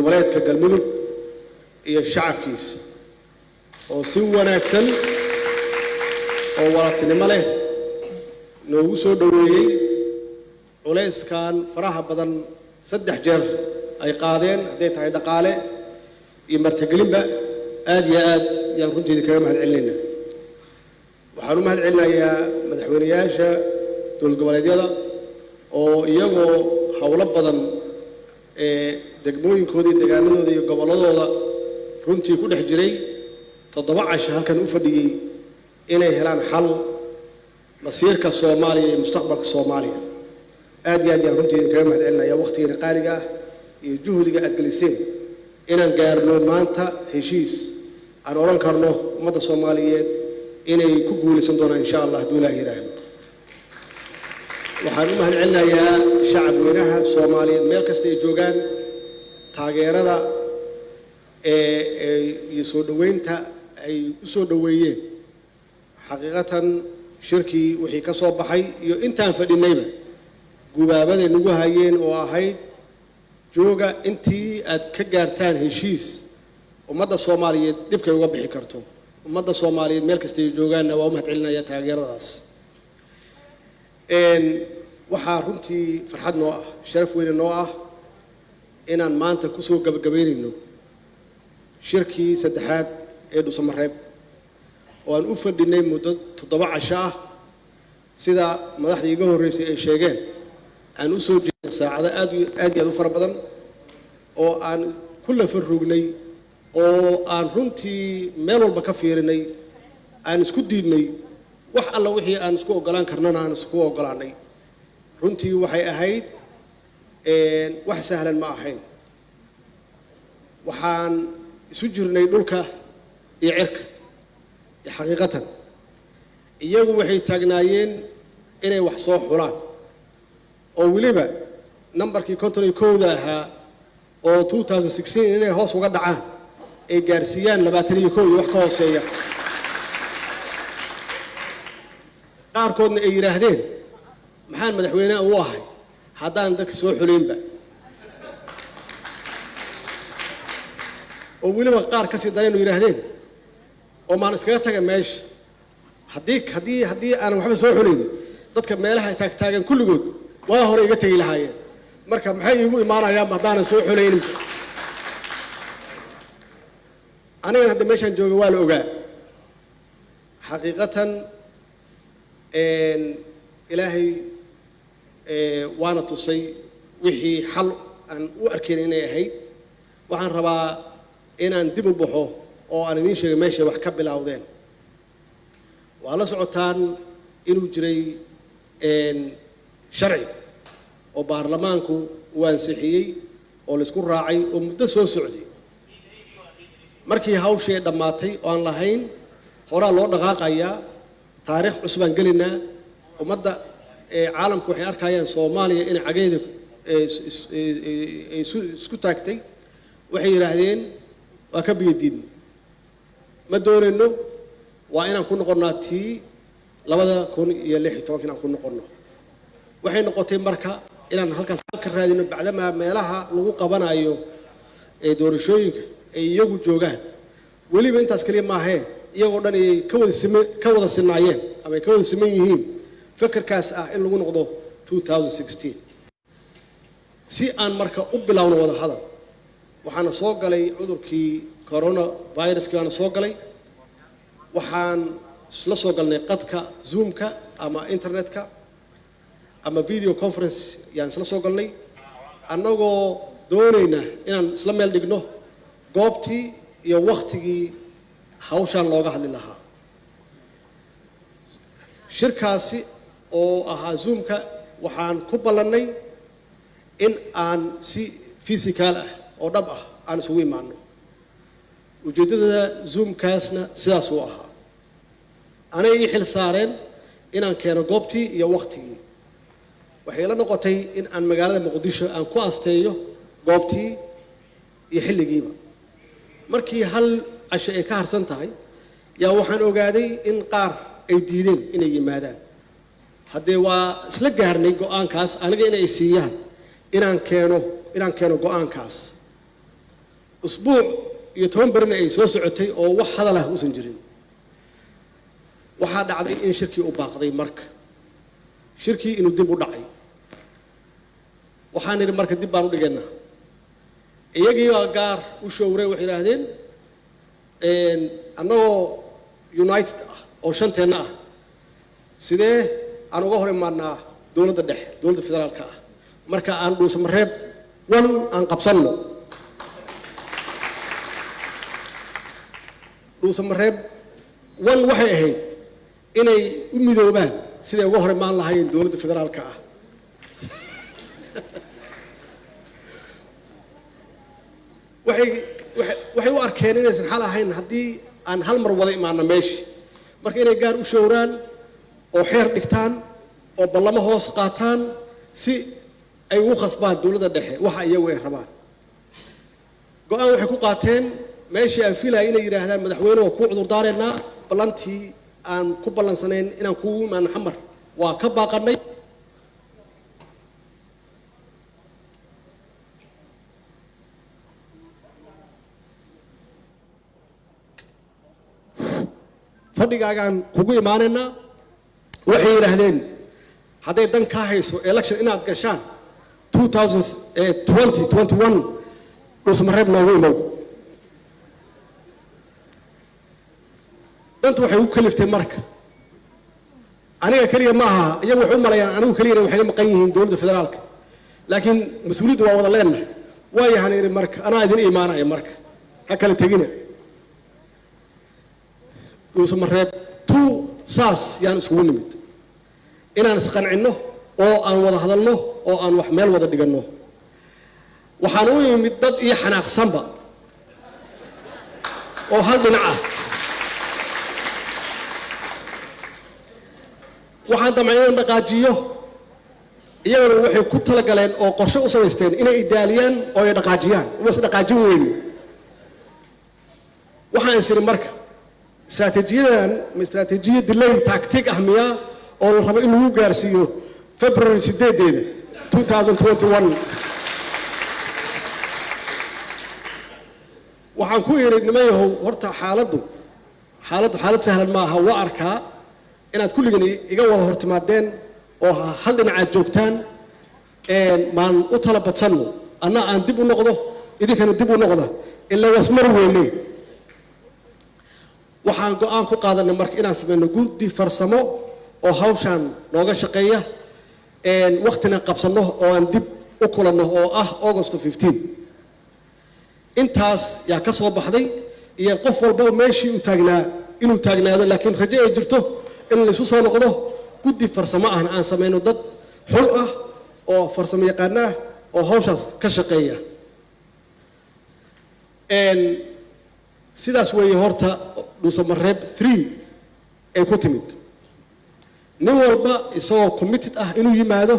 goboleedka galmudug iyo shacabkiisa oo si wanaagsan oo walatinimo leh noogu soo dhaweeyay culeyskan faraha badan 3 jeer ay qaadeen haday tahay dhaqaale iyo martigelinba aad iyo aad yaan runtii kaga mahadcelinaynaa waxaan u mahadcelinayaa madaxweynayaasha dowlad goboleedyada oo iyagoo hawlo badan degmooyinkooda iyo deegaanadooda iyo goboladooda runtii ku dhex jiray 7 casho halkan u fadhiyay inay helaan xal masiirka Soomaaliya iyo mustaqbalka Soomaaliya aad iyo aad yaan runtii kaga mahadcelinayaa waqtigeena qaaliga ah iyo juhdiga aad geliseen inaan gaarno maanta heshiis aan oran karno ummadda Soomaaliyeed inay ku guuleysan doonaan insha Allah haddii Ilaahay yiraahdo waxaan u mahadcelinayaa shacabweynaha Soomaaliyeed meel kasta ay joogaan taageerada iyo soo dhaweynta ay u soo dhaweeyeen xaqiiqatan shirkii wixii ka soo baxay iyo intaan fadhinayba gubaabaday nagu hayeen oo ahayd jooga intii aad ka gaartaan heshiis ummadda Soomaaliyeed dibkay uga bixi karto ummadda Soomaaliyeed meel kasta ay joogaan waa u mahadcelinayaa taageeradaas waxaa runtii farxad noo ah sharaf weyn noo ah inaan maanta ku soo gabagabeynayno shirkii saddexaad ee Dhuusamareeb oo aan u fadhinay muddo 7 casho ah sida madaxdii iga horeysay ay sheegeen aan u soo jeednay saacado aad u fara badan oo aan kula farrugnay oo aan runtii meel walba ka fiirinay aan isku diidnay wax alla wixii aan isku ogolaan karnana aan isku ogolaanay runtii waxay ahayd wax sahlan ma ahayn waxaan isu jirnay dhulka iyo cirka iyo xaqiiqatan iyagu waxay taagnaayeen inay wax soo xulaan oo waliba numberkii 51 ahaa oo 2016 inay hoos uga dhacaan ay gaarsiiyaan 21 iyo wax ka hooseeya qaarkoodna ay yiraahdeen maxaan madaxweynaha u ahay haddaan dadka soo xuleynba oo waliba qaar ka sii dareen yiraahdeen oo maan iskaga taga meesha haddii aan waxba soo xuleyn dadka meelaha taagan kulligood waa hore iga tagi lahaayeen marka maxay igu imaanayaan haddaan soo xuleyn aniga hadda meeshan jooga waa la ogaa xaqiiqatan ilaahay waana tusay wixii xal aan u arkayn inay ahayd waxaan rabaa inaan dib u baxo oo aan idin sheegay meesha wax ka bilowdeen waa la socotaan inuu jiray sharci oo baarlamaanku uu ansixiyay oo la isku raacay oo muddo soo socday markii hawshii dhamaatay oo aan lahayn horaa loo dhaqaaqayaa taariikh cusub aan gelinaa ummadda caalamku waxay arkayaan Soomaaliya in cageeda isku taagtay waxay yiraahdeen waa ka biyadiin ma doonayno waa inaan ku noqonnaa tii 2016 inaan ku noqonno waxay noqotay marka inaan halkaas ka raadino bacdama meelaha lagu qabanayo doorashooyinka ay iyagu joogaan waliba intaas kaliya ma ahayn iyagoo dhan ay ka wada sinaayeen ama ay ka wada siman yihiin fikirkaas ah in lagu noqdo 2016 si aan marka u bilowno wada hadal waxaana soo galay cudurkii coronavirus kaana soo galay waxaan isla soo galnay qadka zoomka ama internetka ama video conference yaan isla soo galnay annagoo doonayna inaan isla meel dhigno goobtii iyo waqtigii hawshaan looga hadli lahaa shirkaasi oo ahaa zoomka waxaan ku ballanay in aan si physical ah oo dhab ah aan isugu imaano ujeedada zoomkaasna sidaas uu ahaa anay ii xil saareen inaan keeno goobtii iyo waqtigii waxay la noqotay in aan magaalada Muqdisho aan ku asteeyo goobtii iyo xilligiiba markii hal casho ay ka harsan tahay yaa waxaan ogaaday in qaar ay diideen inay yimaadaan haddee waa isla gaarnay go'aankaas aniga inay siiyaan inaan keeno go'aankaas أسبوع يتهم برنا أي سوس عتي أو واحد له وسنجرين واحد عدي إن شركي أباقضي مرك شركي إنه دب ودعي وحان المرك دب بانو دجنا يجي قار وشوري وحيرهدين إن أنه يونايتد أو شنتنا سيده أنا جوهر معنا دولة الدح دولة الفدرال كا مركا أن دوس مرهب ون أن قبصنا دوس مرهب ون وحي هيد إني أمي ذوبان سيده جوهر معنا هاي دولة الفدرال كا waxay u arkeen inaysan xal ahayn haddii aan hal mar wada imaano meeshii marka inay gaar u showraan oo xeer dhigtaan oo ballamo hoos qaataan si ay ugu khasbaan dowladda dhexe waxa iyagu ay rabaan go'aan waxay ku qaateen meeshii aan filayay inay yidhaahdaan madaxweyne waa kuu cudur daareynaa ballantii aan ku ballansanayn inaan kuugu imaano xamar waa ka baaqanay fadhigaagaan kugu imaanaynaa waxay yidhaahdeen hadday dan kaa hayso election inaad gashaan 2021 dhuusamareeb noogu imow danta waxay u kaliftay marka aniga keliya ma aha iyagu waxay u malayaan anigu keliyana waxay maqan yihiin dowladda federaalka laakiin mas-uuliyadda waa wada leenahay waayahan yidhi marka anaa idin imaanaya marka ha kala tegina dhuusamareeb tu saas yaan iskugu nimid inaan isqancinno oo aan wada hadalno oo aan wax meel wada dhiganno waxaan u yimid dad iyo xanaaqsanba oo hal dhinac ah waxaan damcay inaan dhaqaajiyo iyaguna waxay ku talagaleen oo qorshe u samaysteen inay idaaliyaan oo ay dhaqaajiyaan was dhaqaajin weyni waxaan isiri marka استراتيجية من استراتيجية دلي تكتيك أهمية أو الربع إنه جارسيو فبراير 2021 وحنكوير إن ما هو ورطة حالته سهل ما هو أركها إن كل جني يجوا هرت مادين أو حلنا على جوكتان إن ما أطلب بتصنو أنا أندب النقطة إذا كان ندب النقطة إلا يسمر ويني waxaan go'aan ku qaadanay marka inaan sameeyno guddi farsamo oo hawshan nooga shaqeeya waqtina qabsano oo aan dib u kulanno oo ah August 15 intaas yaa ka soo baxday iyo qof walba meeshii uu taagnaa inuu taagnaado laakiin rajo ay jirto in la isu soo noqdo guddi farsamo ah aan sameeyno dad xul ah oo farsamo yaqaan ah oo hawshaas ka shaqeeya sidaas way horta dhuusamareeb 3 ay ku timid nin walba isagoo committed ah inuu yimaado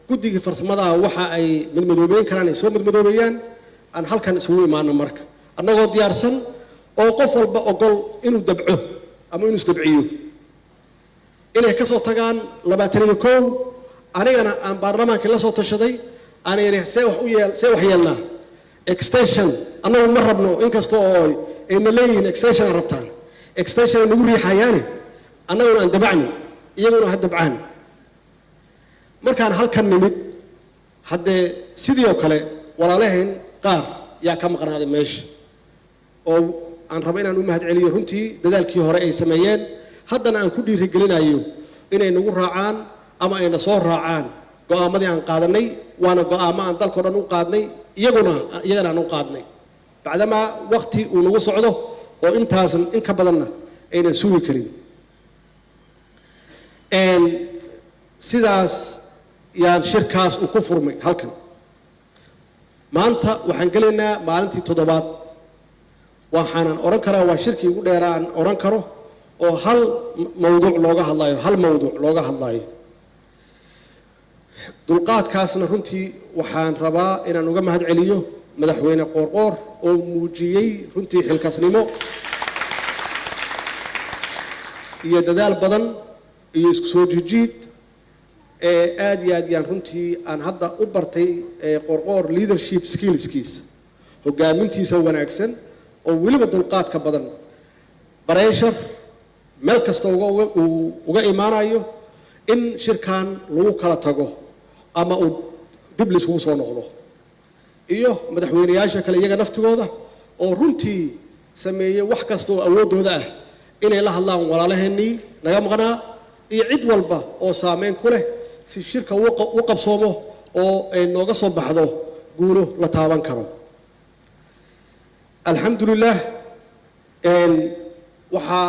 guddiga farsamada waxa ay midmadoobeyn karaan ay soo midmadoobeeyaan aan halkan isugu imaano marka annagoo diyaarsan oo qof walba ogol inuu dabco ama inuu isdabciyo inay ka soo tagaan 21 anigana aan baarlamaanka la soo tashaday aan see wax yeelnaa extension annagu ma rabno inkastoo oo ayna leeyihiin extension rabtaan extension nagu riixayaane annaguna aan dabacni iyaguna ha dabcaan markaan halkan nimid haddee sidii oo kale walaalahayn qaar yaa ka maqnaaday meesha oo aan rabo inaan u mahadceliyo runtii dadaalkii hore ay sameeyeen haddana aan ku dhiirigelinayo inay nagu raacaan ama ayna soo raacaan go'aamadii aan qaadanay waana go'aamo aan dalkoo dhan u qaadnay iyagana aan u qaadnay bacdama waqti uu nagu socdo oo intaasan in ka badanna aynan sugi karin sidaas yaan shirkaas uu ku furmay halkan maanta waxaan gelaynaa maalintii 7aad waxaanan oran karaa waa shirkii ugu dheeraa aan oran karo oo hal mawduuc looga hadlayo dulqaadkaasna runtii waxaan rabaa inaan uga mahadceliyo madaxweyne qoorqoor oo muujiyey runtii xilkasnimo iyo dadaal badan iyo isku soo jijiid aad iyo aad yaan runtii aan hadda u bartay qoorqoor leadership skillskiisa hogaamintiisa wanaagsan oo weliba dulqaadka badan bareshar meel kasta uga imaanayo in shirkan lagu kala tago ama uu dib layskugu soo noqdo iyo madaxweynayaasha kale iyaga naftigooda oo runtii sameeyey wax kasta oo awoodooda ah inay la hadlaan walaalaheenii naga maqnaa iyo cid walba oo saameyn ku leh si shirka u qabsoomo oo ay nooga soo baxdo guulo la taaban karo alxamdulilah waxa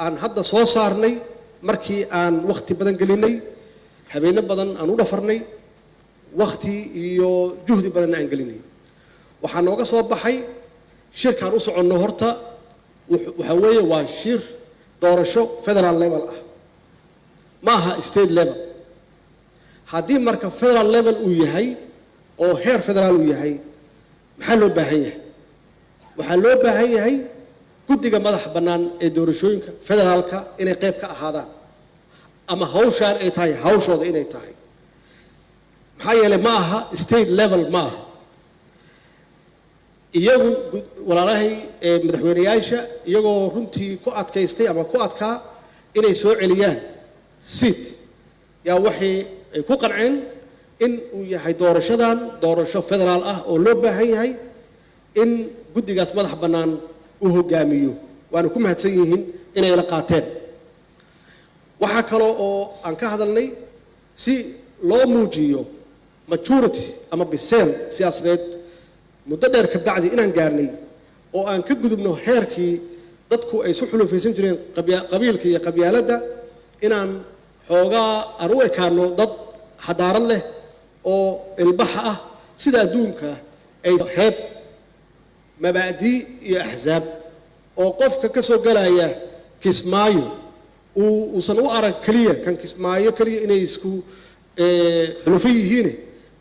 aan hadda soo saarnay markii aan waqti badan gelinay habeeno badan aan u dhafarnay waqti iyo juhdi badan aan gelinay waxaa nooga soo baxay shirkaan u soconno horta waxa weeye waa shir doorasho federal level ah ma aha state level haddii marka federal level uu yahay oo heer federaal uu yahay maxaa loo baahan yahay waxaa loo baahan yahay guddiga madaxa bannaan ee doorashooyinka federaalka inay qayb ka ahaadaan ama hawshaan ay tahay hawshooda inay tahay maxaa yeelay ma aha state level ma aha iyagu walaalahay madaxweynayaasha iyagoo runtii ku adkaystay ama ku adkaa inay soo celiyaan seat yaa waxay ay ku qanceen in uu yahay doorashadan doorasho federaal ah oo loo baahan yahay in guddigaas madax bannaan uu hogaamiyo waana ku mahadsan yihiin inay la qaateen waxaa kaloo oo aan ka hadalnay si loo muujiyo maturity ama biseel siyaasadeed muddo dheer ka bacdi inaan gaarnay oo aan ka gudubno heerkii dadku ay isu xulufaysan jireen qabiilka iyo qabyaaladda inaan xoogaa aan u ekaano dad xadaarad leh oo ilbaxa ah sida adduunka ay heeb mabaadi' iyo axsaab oo qofka ka soo galaya kismaayo uusan u arag keliya kan kismaayo keliya inay isku xulufo yihiin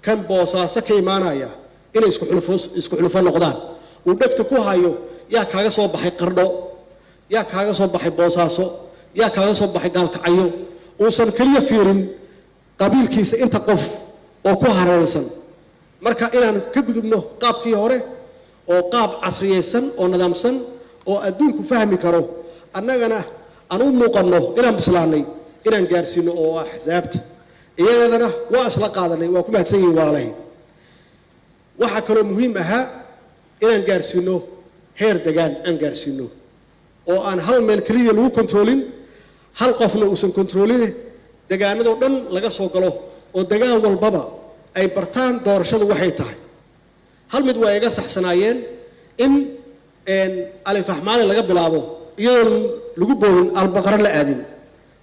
kan boosaaso ka imaanaya inay isku xulufo noqdaan uu dhegta ku hayo yaa kaaga soo baxay qardho yaa kaaga soo baxay boosaaso yaa kaaga soo baxay gaalkacyo uusan keliya fiirin qabiilkiisa inta qof oo ku hareeraysan marka inaan ka gudubno qaabkii hore oo qaab casriyeysan oo nidaamsan oo adduunku fahmi karo annagana aan u muuqanno inaan bislaanay inaan gaarsiino oo axsaabta iyadana waa isla qaadanay waa ku mahadsan yihiin walaalahay waxaa kaloo muhiim ahaa inaan gaarsiino heer degaan aan gaarsiino oo aan hal meel keliya lagu kontroolin hal qofna uusan kontrooline degaanadoo dhan laga soo galo oo degaan walbaba ay bartaan doorashadu waxay tahay hal mid waa iga saxsanaayeen in alifaxmaali laga bilaabo iyadoon lagu boodin albaqaro la aadin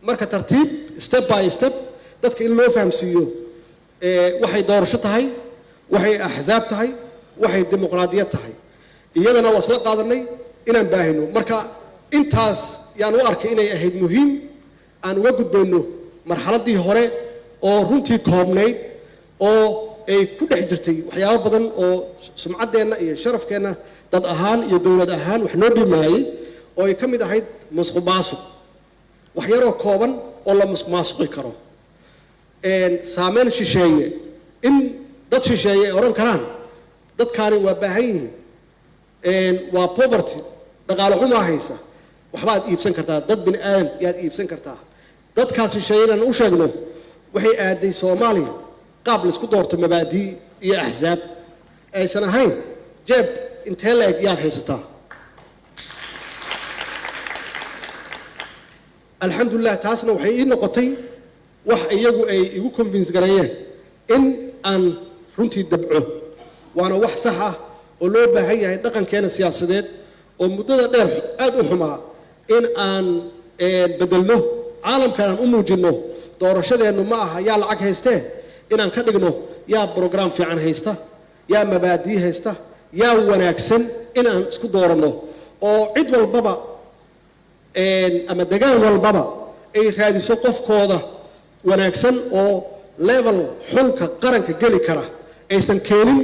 marka tartiib step by step dadka in loo fahamsiiyo waxay doorasho tahay waxay axsaab tahay waxay dimuqraadiyad tahay iyadana waa isla qaadanay inaan baahino marka intaas yaan u arkay inay ahayd muhiim aan uga gudbayno marxaladdii hore oo runtii koobnayd oo ay ku dhex jirtay waxyaabo badan oo sumcaddeenna iyo sharafkeenna dad ahaan iyo dowlad ahaan wax noo dhimaayey oo ay ka mid ahayd musuqmaasuq wax yaroo kooban oo la musuqmaasuqi karo saameyn shisheeye in dad shisheeye ay odhan karaan dadkaani waa baahan yihiin waa poverty dhaqaale xumaa haysa waxbaad iibsan kartaa dad bini aadam yaad iibsan kartaa dadkaas shisheeye inaan u sheegno waxay aaday soomaaliya qaab laisku doorto mabaadii iyo axsaab aysan ahayn jeeb intee la eg yaad haysataa alxamdulilah taasna waxay ii noqotay wax iyagu ay igu convince gareeyeen in aan runtii dabco waana wax sax ah oo loo baahan yahay dhaqankeena siyaasadeed oo muddada dheer aad u xumaa in aan bedelno caalamkan aan u muujinno doorashadeennu ma aha yaa lacag haystee inaan ka dhigno yaa brogram fiican haysta yaa mabaadii haysta yaa wanaagsan inaan isku dooranno oo cid walbaba ama degaan walbaba ay raadiso qofkooda wanaagsan oo level xulka qaranka geli kara aysan keenin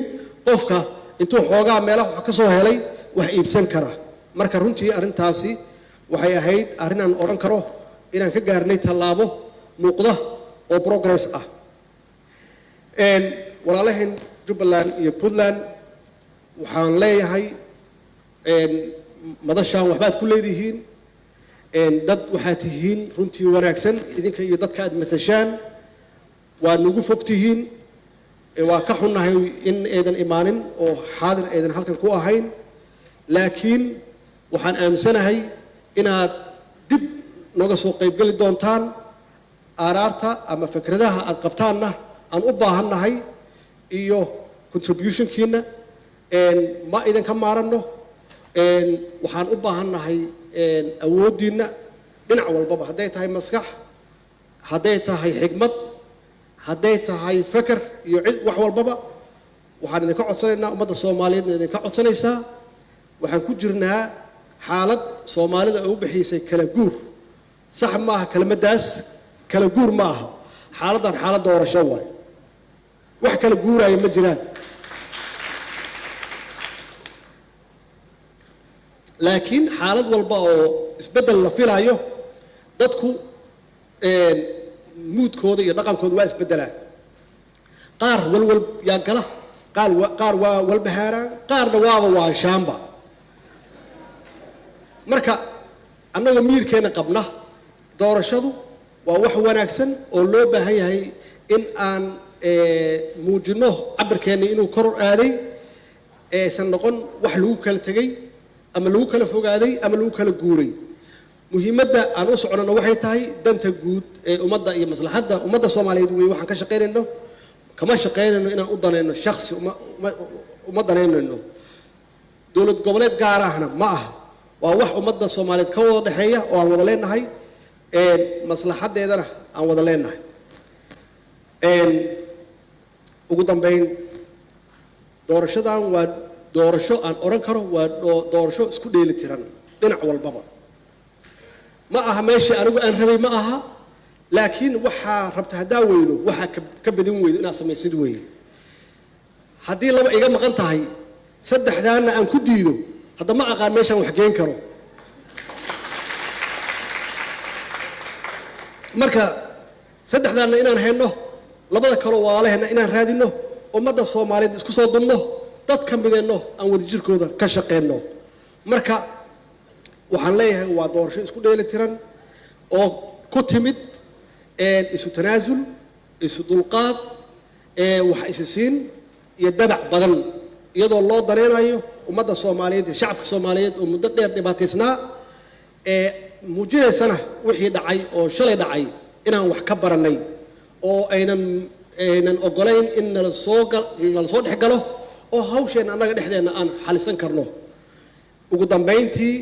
qofka intuu xoogaa meelaha wax ka soo helay wax iibsan kara marka runtii arrintaasi waxay ahayd arrin aan odhan karo inaan ka gaarnay tallaabo muuqda oo progress ah walaalaheen jubbaland iyo puntland waxaan leeyahay madashaan waxbaad ku leedihiin dad waxaad tihiin runtii wanaagsan idinka iyo dadka aad matashaan waa nagu fog tihiin waa ka xunnahay in aydan imaanin oo xaadir aydan halkan ku ahayn laakiin waxaan aaminsanahay inaad dib nooga soo qaybgeli doontaan aaraarta ama fikradaha aad qabtaanna aan u baahannahay iyo contributionkiina ma idinka maaranno waxaan u baahannahay awooddiinna dhinac walbaba hadday tahay maskax hadday tahay xigmad hadday tahay feker iyo wax walbaba waxaan idinka codsanaynaa ummadda soomaaliyeedna idinka codsanaysaa waxaan ku jirnaa xaalad soomaalida ay u bixisay kala guur sax ma aha kelmaddaas kala guur ma aha xaaladdan xaalad doorasho waay wax kala guuraya ma jiraan laakiin xaalad walba oo isbeddel la filayo dadku muudkooda iyo dhaqankooda waa isbeddelaan qaar walwal yaa gala qaar waa walbahaaraan qaarna waaba waashaanba marka annagoo miirkeenna qabna doorashadu waa wax wanaagsan oo loo baahan yahay in aan muujinno cabirkeenna inuu kor aaday aysan noqon wax lagu kala tegey ama lagu kala fogaaday ama lagu kala guuray muhiimadda aan u soconano waxay tahay danta guud ee ummadda iyo maslaxadda ummadda soomaaliyeed weeye waxaan ka shaqaynayno kama shaqaynayno inaan u danayno shakhsi uma danaynayno dowlad goboleed gaar ahna ma aha waa wax ummadda soomaaliyeed ka wada dhexeeya oo aan wada leenahay maslaxaddeedana aan wada leenahay ugu dambayn doorashadan waa doorasho aan oran karo waa doorasho isku dheeli tiran dhinac walbaba ma aha meeshii anigu aan rabay ma aha laakiin waxaa rabta haddaa weydo waxaa ka badin weydo inaad samaysid weeye haddii laba iga maqan tahay saddexdaanna aan ku diido hadda ma aqaan meeshaan wax geen karo marka saddexdaanna inaan hayno labada kaloo waalaheenna inaan raadinno ummadda soomaaliyeed isku soo dumno dad ka mideenno aan wadajirkooda ka shaqeenno marka waxaan leeyahay waa doorasho isku dheeli tiran oo ku timid isu tanaasul isu dulqaad wax isi siin iyo dabac badan iyadoo loo danaynayo ummadda soomaaliyeed iyo shacabka soomaaliyeed oo muddo dheer dhibaataysnaa muujinaysana wixii dhacay oo shalay dhacay inaan wax ka barannay oo aynan ogolayn in nala soo dhex galo oo hawsheenna annaga dhexdeenna aan xalisan karno ugu dambayntii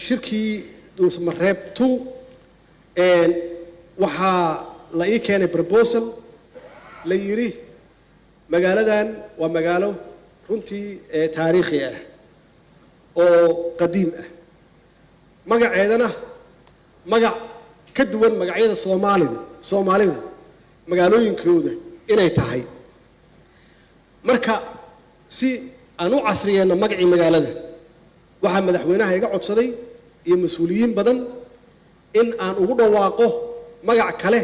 shirkii dhuusamareeb 2 waxaa la ii keenay proposal la yidhi magaaladan waa magaalo runtii taariikhi ah oo qadiim ah magaceedana magac ka duwan magacyada soomaalida magaalooyinkooda inay tahay marka si aan u casriyeenno magacii magaalada waxaa madaxweynaha iga codsaday iyo mas-uuliyiin badan in aan ugu dhawaaqo magac kale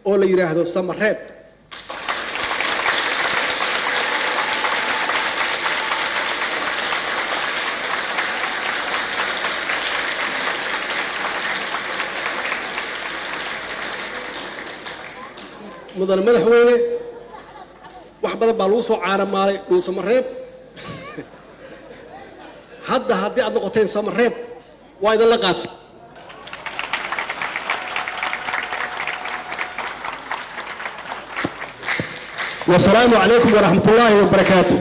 oo la yidhaahdo samareeb mudane madaxweyne wax badan baa lagu soo caaramaalay dhuusamareeb hadda haddii aad noqoteen samareeb waa idin la qaatay wasalaamu calaykum waraxmat ullaahi wabarakaatu